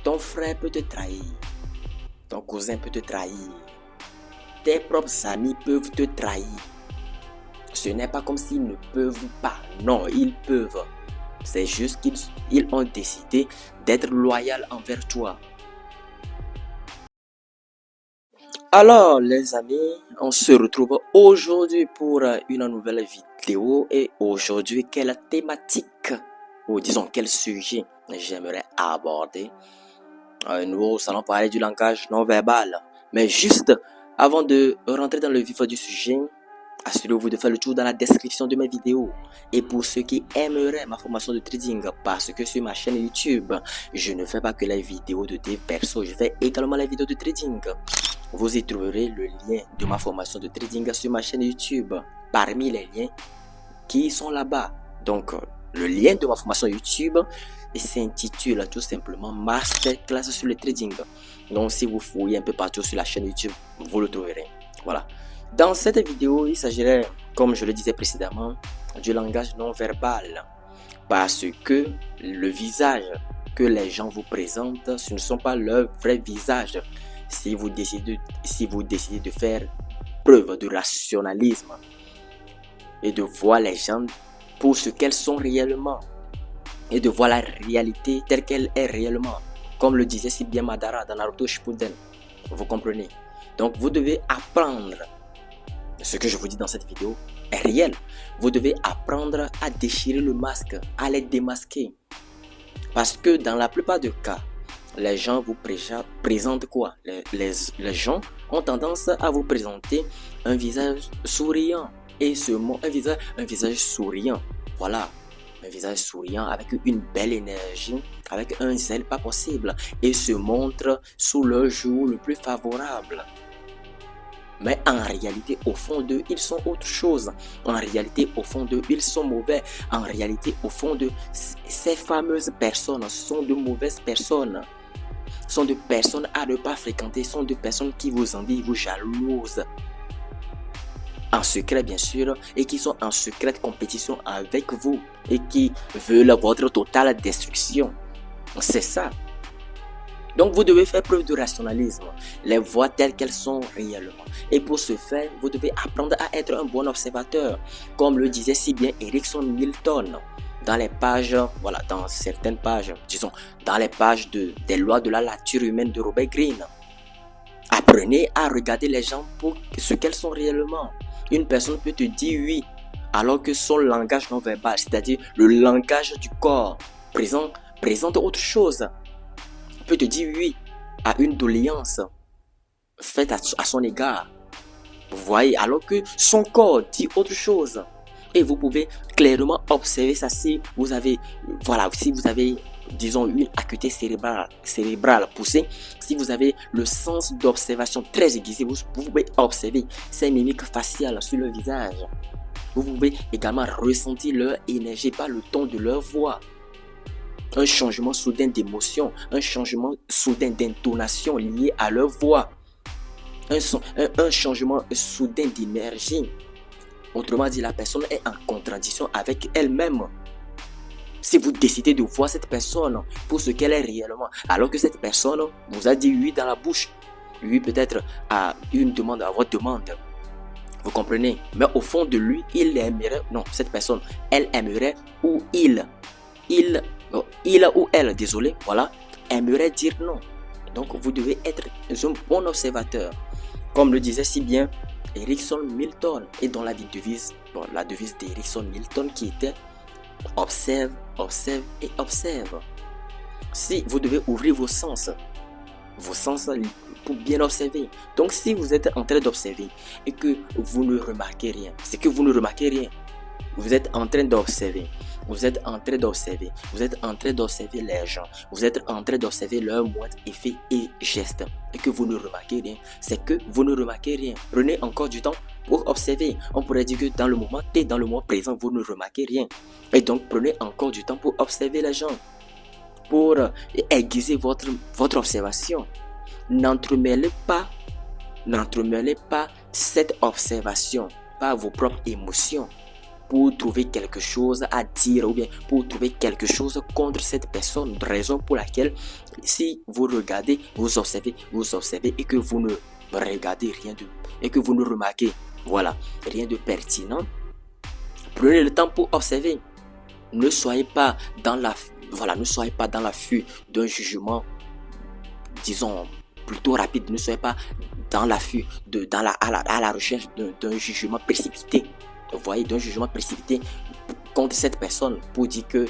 Ton frère peut te trahir. Ton cousin peut te trahir. Tes propres amis peuvent te trahir. Ce n'est pas comme s'ils ne peuvent pas. Non, ils peuvent. C'est juste qu'ils ont décidé d'être loyaux envers toi. Alors les amis, on se retrouve aujourd'hui pour une nouvelle vidéo. Et aujourd'hui, quelle thématique, ou disons quel sujet j'aimerais aborder? Nous allons parler du langage non verbal. Mais juste avant de rentrer dans le vif du sujet, assurez-vous de faire le tour dans la description de mes vidéos. Et pour ceux qui aimeraient ma formation de trading, parce que sur ma chaîne YouTube, je ne fais pas que les vidéos de dev perso, je fais également les vidéos de trading. Vous y trouverez le lien de ma formation de trading sur ma chaîne YouTube, parmi les liens qui sont là-bas. Donc, le lien de ma formation YouTube s'intitule tout simplement Masterclass sur le trading. Donc, si vous fouillez un peu partout sur la chaîne YouTube, vous le trouverez. Voilà. Dans cette vidéo, il s'agirait, comme je le disais précédemment, du langage non verbal. Parce que le visage que les gens vous présentent, ce ne sont pas leurs vrais visages. Si vous décidez de faire preuve de rationalisme et de voir les gens pour ce qu'elles sont réellement et de voir la réalité telle qu'elle est réellement, comme le disait si bien Madara dans Naruto Shippuden. Vous comprenez? Donc vous devez apprendre. Ce que je vous dis dans cette vidéo est réel. Vous devez apprendre à déchirer le masque, à les démasquer. Parce que dans la plupart des cas, les gens vous présentent quoi? Les gens ont tendance à vous présenter un visage souriant. Et ce mot, un visage souriant. Voilà. Un visage souriant avec une belle énergie, avec un zèle pas possible. Et se montre sous le jour le plus favorable. Mais en réalité, au fond d'eux, ils sont autre chose. En réalité, au fond d'eux, ils sont mauvais. En réalité, au fond d'eux, ces fameuses personnes sont de mauvaises personnes. Sont de personnes à ne pas fréquenter. Sont de personnes qui vous envient, vous jalousent. En secret, bien sûr. Et qui sont en secrète compétition avec vous. Et qui veulent votre totale destruction. C'est ça. Donc, vous devez faire preuve de rationalisme, les voir telles qu'elles sont réellement. Et pour ce faire, vous devez apprendre à être un bon observateur, comme le disait si bien Erickson Milton dans les pages, voilà, dans certaines pages, disons, dans les pages des lois de la nature humaine de Robert Greene. Apprenez à regarder les gens pour ce qu'elles sont réellement. Une personne peut te dire oui, alors que son langage non verbal, c'est-à-dire le langage du corps, présente autre chose. Peut te dire oui à une doléance faite à son égard. Vous voyez, alors que son corps dit autre chose. Et vous pouvez clairement observer ça si vous avez, disons, une acuité cérébrale poussée, si vous avez le sens d'observation très aiguisé, vous pouvez observer ces mimiques faciales sur le visage. Vous pouvez également ressentir leur énergie par le ton de leur voix. Un changement soudain d'émotion, un changement soudain d'intonation lié à leur voix, un changement soudain d'énergie. Autrement dit, la personne est en contradiction avec elle-même. Si vous décidez de voir cette personne pour ce qu'elle est réellement, alors que cette personne vous a dit oui dans la bouche, oui peut-être à une demande, à votre demande, vous comprenez? Mais au fond de lui, il aimerait, non, cette personne, elle aimerait ou il ou elle, désolé, voilà, aimerait dire non. Donc vous devez être un bon observateur. Comme le disait si bien Erickson Milton. Et dans la devise d'Erickson Milton qui était observe, observe et observe. Si vous devez ouvrir vos sens pour bien observer. Donc si vous êtes en train d'observer et que vous ne remarquez rien, c'est que vous ne remarquez rien. Vous êtes en train d'observer. Vous êtes en train d'observer. Vous êtes en train d'observer les gens. Vous êtes en train d'observer leurs moindres effets et gestes. Et que vous ne remarquez rien. C'est que vous ne remarquez rien. Prenez encore du temps pour observer. On pourrait dire que dans le moment T, dans le moment présent, vous ne remarquez rien. Et donc, prenez encore du temps pour observer les gens. Pour aiguiser votre observation. N'entremêlez pas cette observation par vos propres émotions. pour trouver quelque chose à dire ou bien pour trouver quelque chose contre cette personne. Raison pour laquelle si vous regardez, vous observez et que vous ne regardez rien de et que vous ne remarquez rien de pertinent, prenez le temps pour observer. Ne soyez pas dans l'affût d'un jugement, disons, plutôt rapide. Ne soyez pas dans l'affût, à la recherche d'un jugement précipité. Vous voyez, d'un jugement précipité contre cette personne pour dire que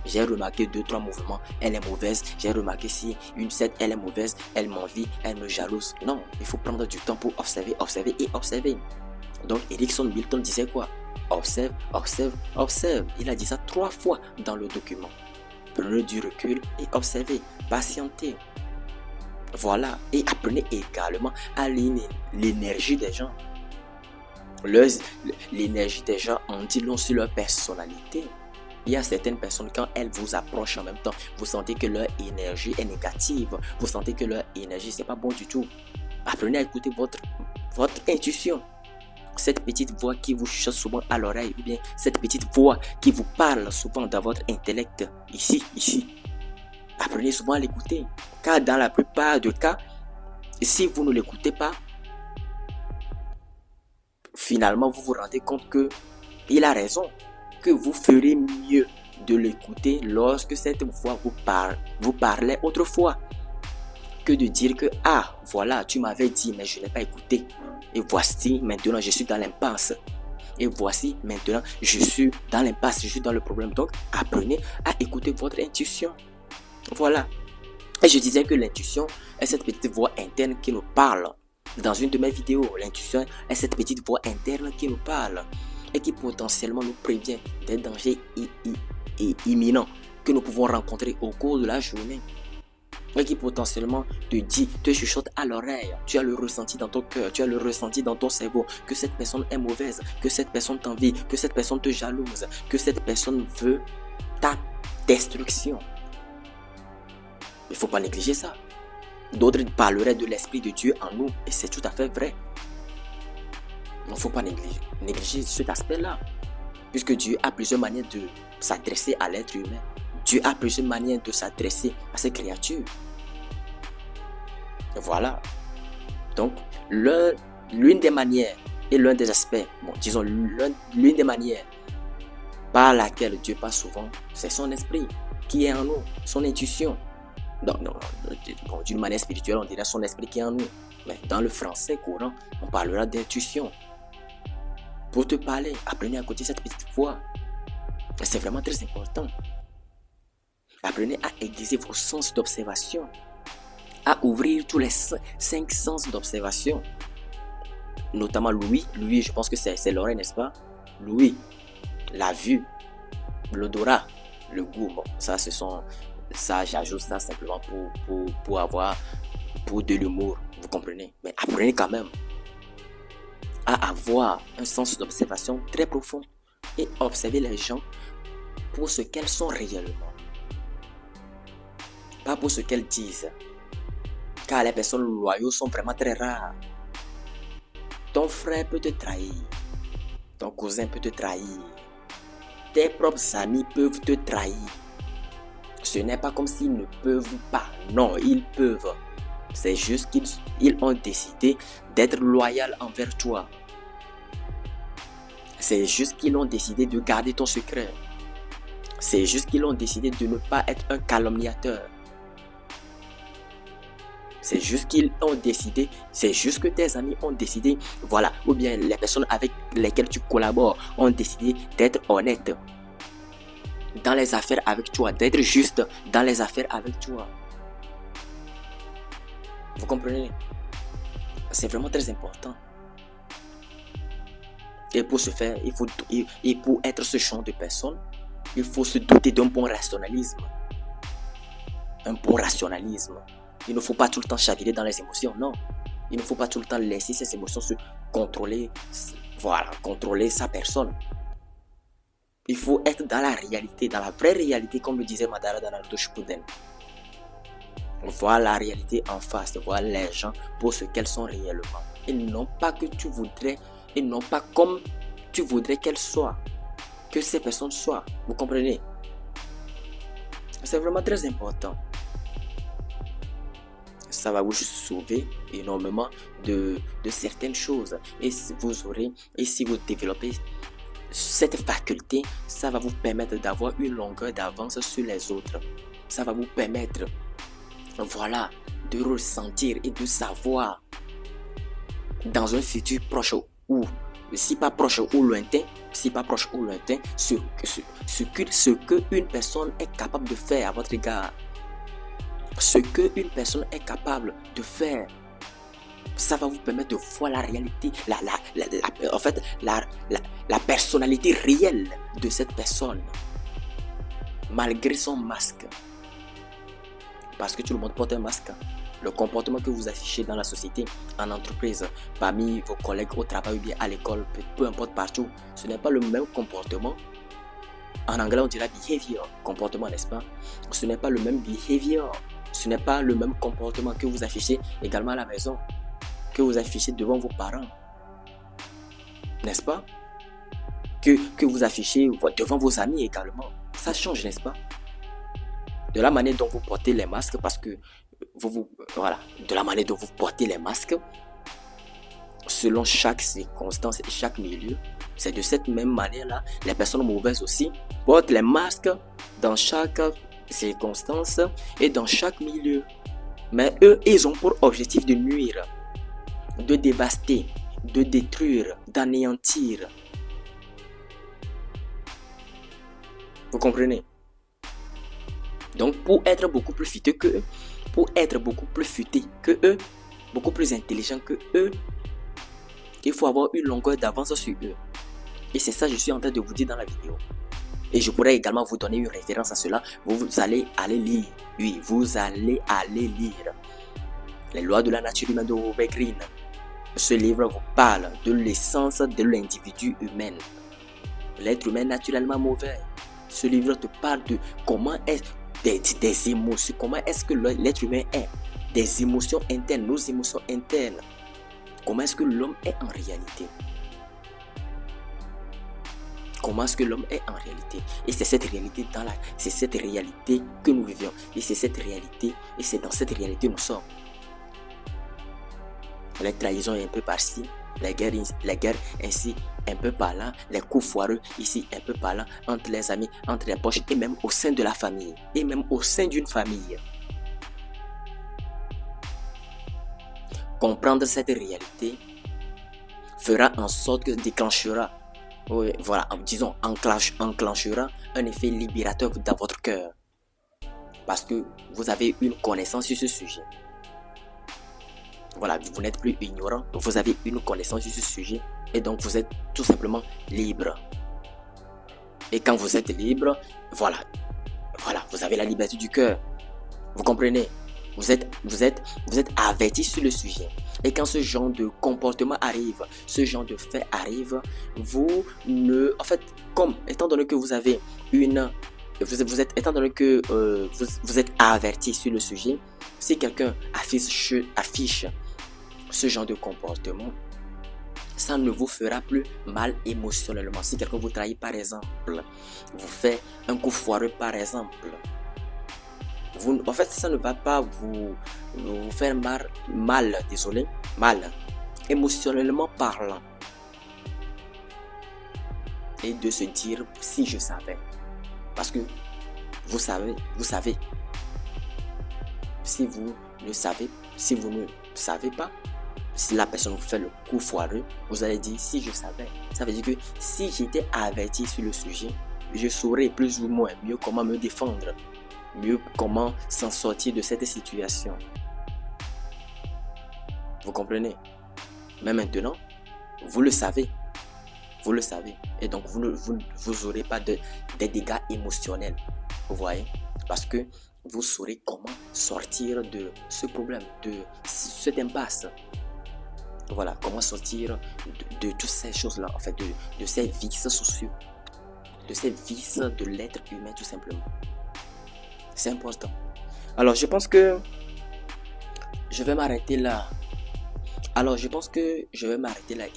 j'ai remarqué 2-3 mouvements, elle est mauvaise, j'ai remarqué si elle est mauvaise, elle m'envie, elle me jalouse. Non, il faut prendre du temps pour observer. Donc Erickson Milton disait quoi? Observe. Il a dit ça 3 fois dans le document. Prenez du recul et observez, patientez. Voilà, et apprenez également à lire l'énergie des gens. L'énergie des gens en dit long sur leur personnalité. Il y a certaines personnes, quand elles vous approchent en même temps, vous sentez que leur énergie est négative. Vous sentez que leur énergie, c'est pas bon du tout. Apprenez à écouter votre intuition. Cette petite voix qui vous chuchote souvent à l'oreille, ou bien cette petite voix qui vous parle souvent dans votre intellect, ici. Apprenez souvent à l'écouter. Car dans la plupart des cas, si vous ne l'écoutez pas, finalement vous vous rendez compte que il a raison, que vous ferez mieux de l'écouter lorsque cette voix vous parlait autrefois, que de dire que tu m'avais dit mais je n'ai pas écouté, et voici maintenant je suis dans l'impasse, et voici maintenant je suis dans l'impasse, je suis dans le problème. Donc apprenez à écouter votre intuition. Voilà. Et je disais que l'intuition est cette petite voix interne qui nous parle. Dans une de mes vidéos, l'intuition est cette petite voix interne qui nous parle et qui potentiellement nous prévient des dangers imminents que nous pouvons rencontrer au cours de la journée. Et qui potentiellement te chuchote à l'oreille. Tu as le ressenti dans ton cœur, tu as le ressenti dans ton cerveau que cette personne est mauvaise, que cette personne t'envie, que cette personne te jalouse, que cette personne veut ta destruction. Il ne faut pas négliger ça. D'autres parleraient de l'Esprit de Dieu en nous, et c'est tout à fait vrai. Il ne faut pas négliger cet aspect-là, puisque Dieu a plusieurs manières de s'adresser à l'être humain. Dieu a plusieurs manières de s'adresser à ses créatures. Voilà. Donc, l'une des manières et l'un des aspects, l'une des manières par laquelle Dieu passe souvent, c'est son esprit qui est en nous, son intuition. D'une manière spirituelle, on dirait son esprit qui est en nous. Mais dans le français courant, on parlera d'intuition. Pour te parler, apprenez à écouter cette petite voix. C'est vraiment très important. Apprenez à aiguiser vos sens d'observation, à ouvrir tous les 5 sens d'observation. Notamment l'ouïe, je pense que c'est l'oreille, n'est-ce pas? L'ouïe, la vue, l'odorat, le goût. Bon, ça, j'ajoute ça simplement pour de l'humour, vous comprenez? Mais apprenez quand même à avoir un sens d'observation très profond et observer les gens pour ce qu'elles sont réellement, pas pour ce qu'elles disent, car les personnes loyaux sont vraiment très rares. Ton frère peut te trahir, ton cousin peut te trahir, tes propres amis peuvent te trahir. Ce n'est pas comme s'ils ne peuvent pas. Non, ils peuvent. C'est juste qu'ils ont décidé d'être loyaux envers toi. C'est juste qu'ils ont décidé de garder ton secret. C'est juste qu'ils ont décidé de ne pas être un calomniateur. C'est juste qu'ils ont décidé, c'est juste que tes amis ont décidé, ou bien les personnes avec lesquelles tu collabores ont décidé d'être honnêtes dans les affaires avec toi, d'être juste dans les affaires avec toi. Vous comprenez? C'est vraiment très important. Et pour ce faire, et pour être ce genre de personne, il faut se doter d'un bon rationalisme. Un bon rationalisme. Il ne faut pas tout le temps chavirer dans les émotions, non. Il ne faut pas tout le temps laisser ses émotions se contrôler, contrôler sa personne. Il faut être dans la réalité, dans la vraie réalité, comme le disait Madara dans Naruto Shippuden. Voir la réalité en face, voir les gens pour ce qu'elles sont réellement. Et non pas que tu voudrais, et non pas comme tu voudrais qu'elles soient. que ces personnes soient. Vous comprenez? C'est vraiment très important. Ça va vous sauver énormément de certaines choses. Et si vous développez cette faculté, ça va vous permettre d'avoir une longueur d'avance sur les autres. Ça va vous permettre, voilà, de ressentir et de savoir dans un futur proche ou si pas proche ou lointain, ce que une personne est capable de faire à votre égard. Ce que une personne est capable de faire, ça va vous permettre de voir la réalité, en fait, la personnalité réelle de cette personne, malgré son masque. Parce que tout le monde porte un masque. Le comportement que vous affichez dans la société, en entreprise, parmi vos collègues au travail ou bien à l'école, peu importe partout, ce n'est pas le même comportement. En anglais, on dirait behavior, comportement, n'est-ce pas? Ce n'est pas le même behavior. Ce n'est pas le même comportement que vous affichez également à la maison, que vous affichez devant vos parents. N'est-ce pas? Que vous affichez devant vos amis également. Ça change, n'est-ce pas? De la manière dont vous portez les masques, parce que voilà, de la manière dont vous portez les masques, selon chaque circonstance et chaque milieu, c'est de cette même manière-là, les personnes mauvaises aussi portent les masques dans chaque circonstance et dans chaque milieu. Mais eux, ils ont pour objectif de nuire, de dévaster, de détruire, d'anéantir. Vous comprenez? Donc, pour être beaucoup plus futé que eux, beaucoup plus intelligent que eux, il faut avoir une longueur d'avance sur eux. Et c'est ça que je suis en train de vous dire dans la vidéo. Et je pourrais également vous donner une référence à cela. Vous allez aller lire. Oui, vous allez aller lire Les lois de la nature humaine de Robert Greene. Ce livre vous parle de l'essence de l'individu humain. L'être humain est naturellement mauvais. Ce livre te parle de comment est des émotions. Comment est-ce que l'être humain est? Des émotions internes, nos émotions internes. Comment est-ce que l'homme est en réalité? Comment est-ce que l'homme est en réalité? Et c'est cette réalité c'est cette réalité que nous vivions. Et c'est cette réalité, et c'est dans cette réalité nous sommes. Les trahisons un peu par-ci, les guerres ainsi un peu par-là, les coups foireux ici un peu par-là, entre les amis, entre les proches et même au sein de la famille, et même au sein d'une famille. Comprendre cette réalité fera en sorte que déclenchera, enclenchera un effet libérateur dans votre cœur. Parce que vous avez une connaissance sur ce sujet. Voilà, vous n'êtes plus ignorant, vous avez une connaissance sur ce sujet et donc vous êtes tout simplement libre. Et quand vous êtes libre, voilà, vous avez la liberté du cœur. Vous comprenez? Vous êtes averti sur le sujet. Et quand ce genre de comportement arrive, ce genre de fait arrive, étant donné que vous avez étant donné que vous êtes averti sur le sujet, si quelqu'un affiche ce genre de comportement, ça ne vous fera plus mal émotionnellement. Si quelqu'un vous trahit par exemple, vous fait un coup foireux par exemple, ça ne va pas vous faire mal, émotionnellement parlant. Et de se dire, si je savais. Parce que vous savez. Si vous ne savez pas, si la personne vous fait le coup foireux, vous allez dire, si je savais. Ça veut dire que si j'étais averti sur le sujet, je saurais plus ou moins mieux comment me défendre. Mieux comment s'en sortir de cette situation. Vous comprenez? Mais maintenant, vous le savez. Et donc, vous n'aurez pas des dégâts émotionnels. Vous voyez? Parce que vous saurez comment sortir de ce problème, de cette impasse. Voilà, comment sortir de toutes ces choses-là, en fait, de ces vices sociaux, de ces vices de l'être humain, tout simplement. C'est important. Alors, je pense que je vais m'arrêter là.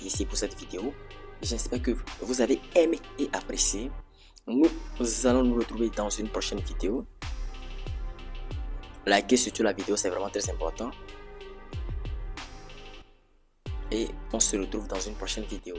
Ici pour cette vidéo. J'espère que vous avez aimé et apprécié. Nous allons nous retrouver dans une prochaine vidéo. Likez surtout la vidéo, c'est vraiment très important. Et on se retrouve dans une prochaine vidéo.